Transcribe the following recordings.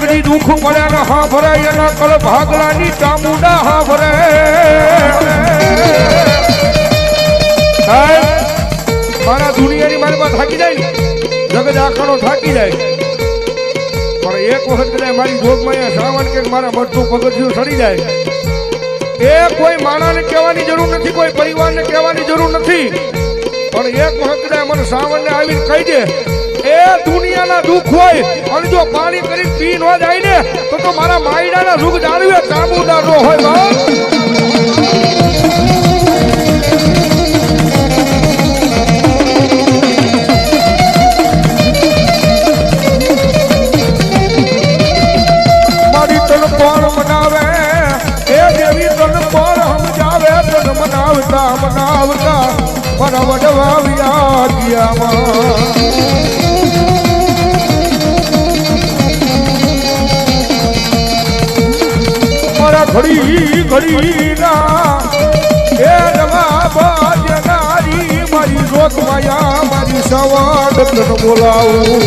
એકડી દુઃખ મળે ને હા ભરે એના કલ ભાગલાની ચામુંડા હા ભરે મારા દુનિયાની મારી માં થાકી જાય ને જગત આખાનો થાકી જાય પણ એક વખત કદાચ મારી જોગમાં શ્રાવણ કે મારા બધું પગથિયું સડી જાય એ કોઈ માણાને કહેવાની જરૂર નથી, કોઈ પરિવારને કહેવાની જરૂર નથી, પણ એક વખત કદાચ મને શ્રાવણને આવીને કહી દે એ દુનિયાના દુઃખ હોય અને જો પાણી કરીને પી ન જાય ને તો મારા માયડાના દુઃખ જાળવે ચામુંડા નો હોય બાપ મનાવતા મારા વડવા વ્યાજ્યામાં મારા ઘડી ના એ નવા બાજનારી મારી રોકમાયા મારી સવાદ બોલાવું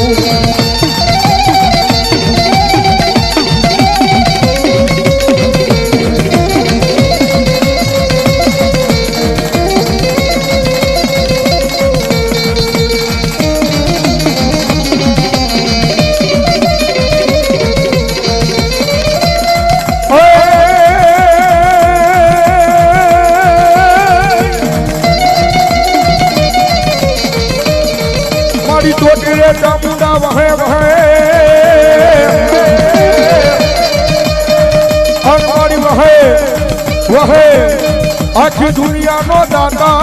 ચામુંડા વહે વહે મારી વહે વહે આખી દુનિયાનો દાતા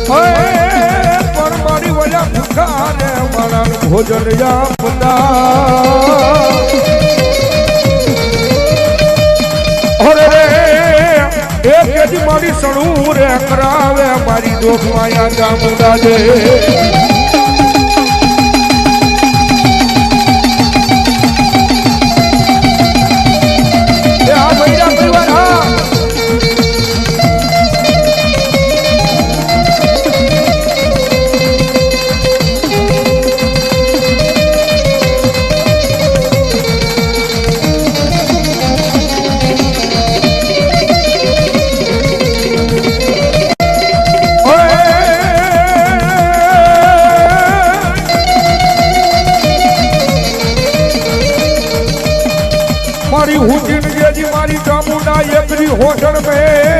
પણ મારી વયા ભૂખા ને મારા ભોજન આપતા મારી સણું રે કરાવે મારી દોખવાયા ચામુંડા દે મારી ચામુંડા એકરી હોટલ में